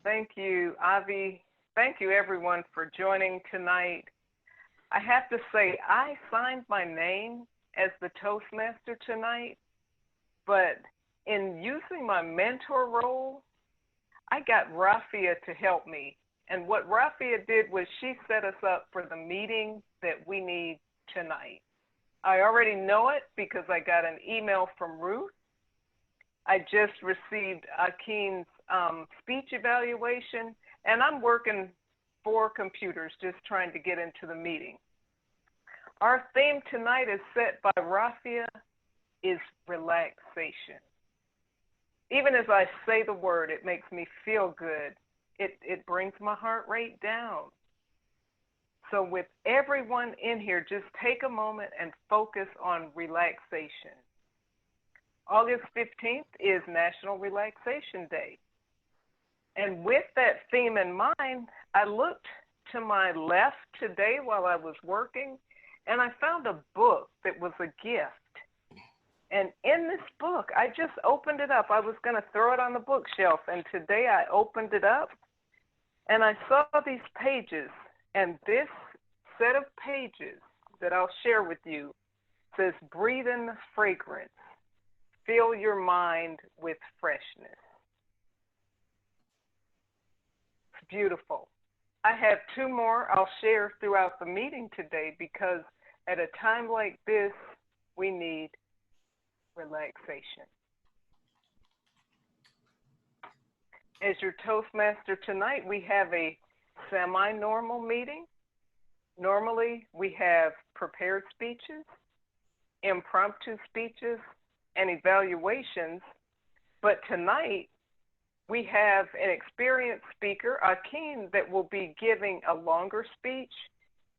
Thank you, Avi. Thank you, everyone, for joining tonight. I have to say, I signed my name as the Toastmaster tonight, but in using my mentor role, I got Rafia to help me. And what Rafia did was she set us up for the meeting that we need tonight. I already know it because I got an email from Ruth. I just received Akeen's speech evaluation, and I'm working 4 computers just trying to get into the meeting. Our theme tonight is set by Rafia, is relaxation. Even as I say the word, it makes me feel good. It brings my heart rate down. So with everyone in here, just take a moment and focus on relaxation. August 15th is National Relaxation Day. And with that theme in mind, I looked to my left today while I was working, and I found a book that was a gift. And in this book, I just opened it up. I was going to throw it on the bookshelf, and today I opened it up, and I saw these pages, and this set of pages that I'll share with you says, breathe in the fragrance, fill your mind with freshness. It's beautiful. I have 2 more I'll share throughout the meeting today because at a time like this, we need relaxation. As your Toastmaster tonight, we have a semi-normal meeting. Normally, we have prepared speeches, impromptu speeches, and evaluations, but tonight we have an experienced speaker, Akeen, that will be giving a longer speech.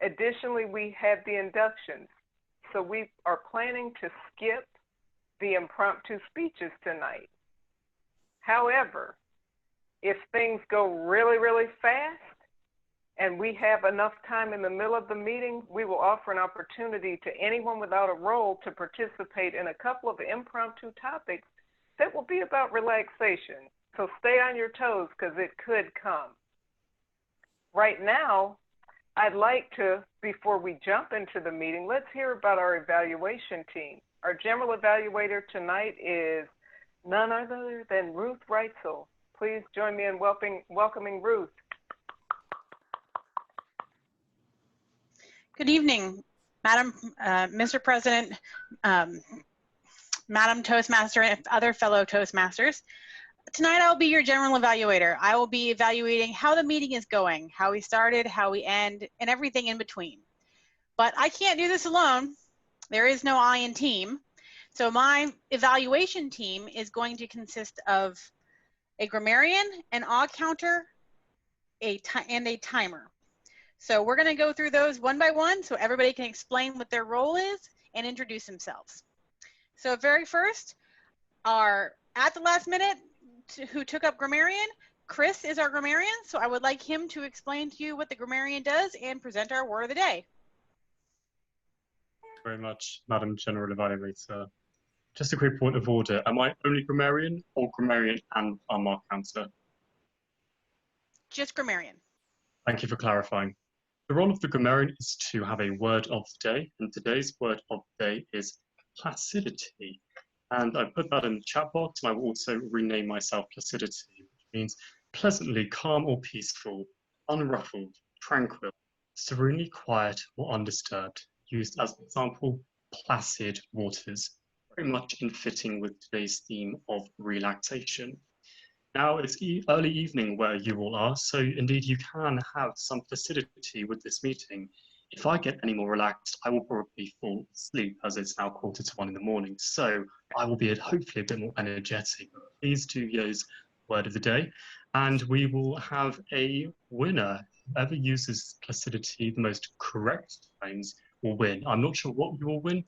Additionally, we have the inductions. So we are planning to skip the impromptu speeches tonight. However, if things go really, really fast and we have enough time in the middle of the meeting, we will offer an opportunity to anyone without a role to participate in a couple of impromptu topics that will be about relaxation. So stay on your toes because it could come. Right now, I'd like to, before we jump into the meeting, let's hear about our evaluation team. Our general evaluator tonight is none other than Ruth Reitzel. Please join me in welcoming Ruth. Good evening, Madam, Mr. President, Madam Toastmaster, and other fellow Toastmasters. Tonight I'll be your general evaluator. I will be evaluating how the meeting is going, how we started, how we end, and everything in between. But I can't do this alone. There is no I in team. So my evaluation team is going to consist of a grammarian, an odd counter, and a timer. So we're going to go through those one by one so everybody can explain what their role is and introduce themselves. So very first, our at the last minute who took up grammarian, Chris is our grammarian. So I would like him to explain to you what the grammarian does and present our word of the day. Very much, Madam General Evaluator. Just a quick point of order. Am I only grammarian or grammarian and a mark counter? Just grammarian. Thank you for clarifying. The role of the grammarian is to have a word of the day, and today's word of the day is placidity. And I put that in the chat box, and I will also rename myself placidity, which means pleasantly calm or peaceful, unruffled, tranquil, serenely quiet or undisturbed, used as an example, placid waters, very much in fitting with today's theme of relaxation. Now it's early evening where you all are, so indeed you can have some placidity with this meeting. If I get any more relaxed, I will probably fall asleep as it's now 1:45 in the morning. So I will be hopefully a bit more energetic. Please do use word of the day, and we will have a winner. Whoever uses placidity the most correct times will win. I'm not sure what you will win,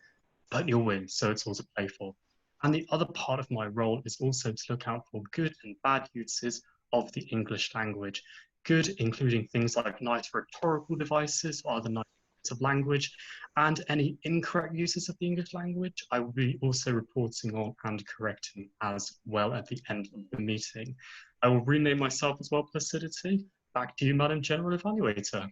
but you'll win, so it's all to play for. And the other part of my role is also to look out for good and bad uses of the English language. Good, including things like nice rhetorical devices or other nice of language, and any incorrect uses of the English language, I will be also reporting on and correcting as well at the end of the meeting. I will rename myself as well, Placidity. Back to you, Madam General Evaluator.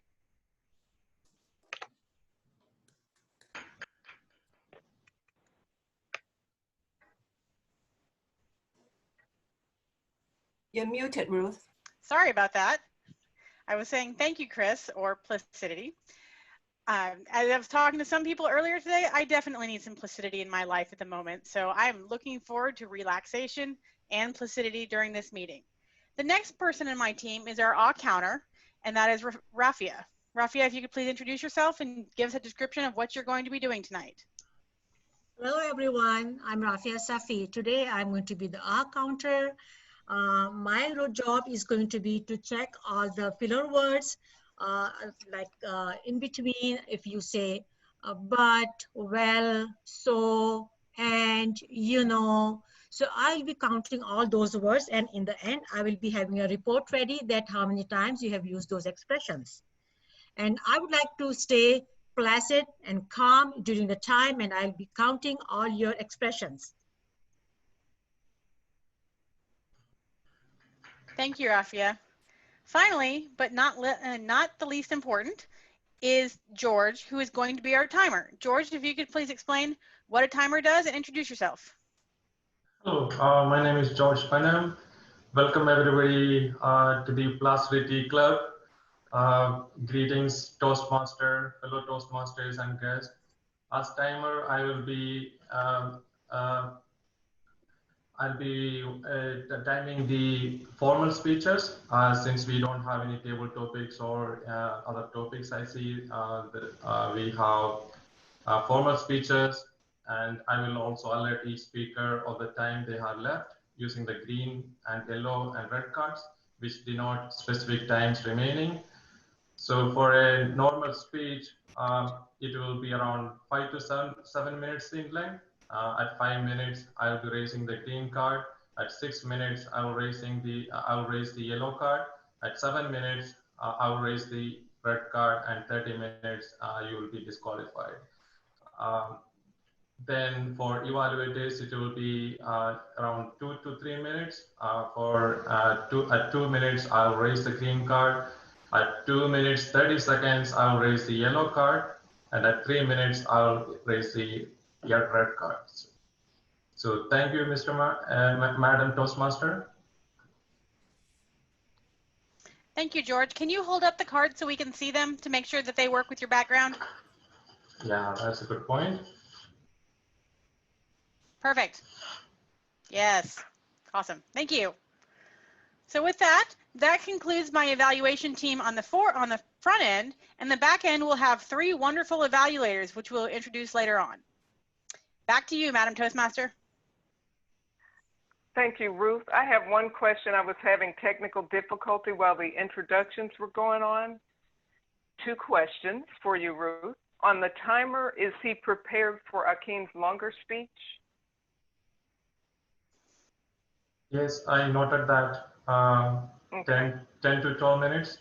You're muted, Ruth. Sorry about that. I was saying thank you, Chris, or Placidity. As I was talking to some people earlier today, I definitely need some placidity in my life at the moment. So I'm looking forward to relaxation and placidity during this meeting. The next person in my team is our counter, and that is Rafia. Rafia, if you could please introduce yourself and give us a description of what you're going to be doing tonight. Hello, everyone. I'm Rafia Safi. Today, I'm going to be the counter. My job is going to be to check all the filler words, in between, if you say but, well, so, and, you know. So I'll be counting all those words, and in the end, I will be having a report ready that how many times you have used those expressions. And I would like to stay placid and calm during the time, and I'll be counting all your expressions. Thank you, Rafia. Finally, but not the least important, is George, who is going to be our timer. George, if you could please explain what a timer does and introduce yourself. Hello, my name is George Panam. Welcome everybody to the Placidity Club. Greetings, Toastmaster, fellow Toastmasters and guests. As timer, I'll be timing the formal speeches since we don't have any table topics or other topics. I see that we have formal speeches, and I will also alert each speaker of the time they have left using the green and yellow and red cards, which denote specific times remaining. So for a normal speech, it will be around 5 to 7 minutes in length. At 5 minutes, I'll be raising the green card. At 6 minutes, I'll raise the yellow card. At 7 minutes, I'll raise the red card, and 30 minutes, you will be disqualified. Then for evaluators, it will be around 2 to 3 minutes. At 2 minutes, I'll raise the green card. At 2 minutes, 30 seconds, I'll raise the yellow card. And at 3 minutes, I'll raise the red card. So thank you, Madam Toastmaster. Thank you, George. Can you hold up the cards so we can see them to make sure that they work with your background? Yeah, that's a good point. Perfect. Yes. Awesome. Thank you. So with that concludes my evaluation team on the front end, and the back end will have 3 wonderful evaluators, which we'll introduce later on. Back to you, Madam Toastmaster. Thank you, Ruth. I have one question. I was having technical difficulty while the introductions were going on. 2 questions for you, Ruth. On the timer, is he prepared for Akeem's longer speech? Yes, I noted that. Okay. 10 to 12 minutes.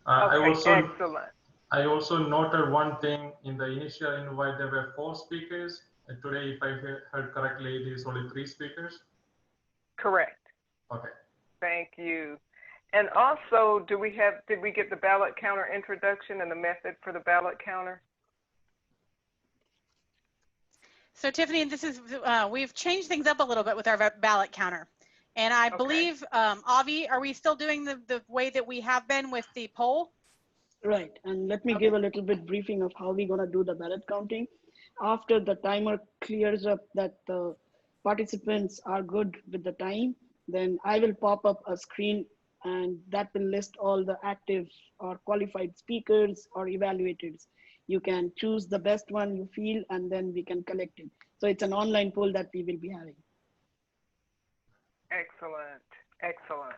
Okay, excellent. I also noted one thing in the initial invite. There were 4 speakers. Today, if I heard correctly, it is only 3 speakers. Correct. Okay. Thank you. And also, did we get the ballot counter introduction and the method for the ballot counter? So Tiffany, this is we've changed things up a little bit with our ballot counter. And I believe, Avi, are we still doing the way that we have been with the poll? Right, and let me give a little bit briefing of how we're gonna do the ballot counting. After the timer clears up that the participants are good with the time, then I will pop up a screen and that will list all the active or qualified speakers or evaluators. You can choose the best one you feel, and then we can collect it. So it's an online poll that we will be having. Excellent, excellent.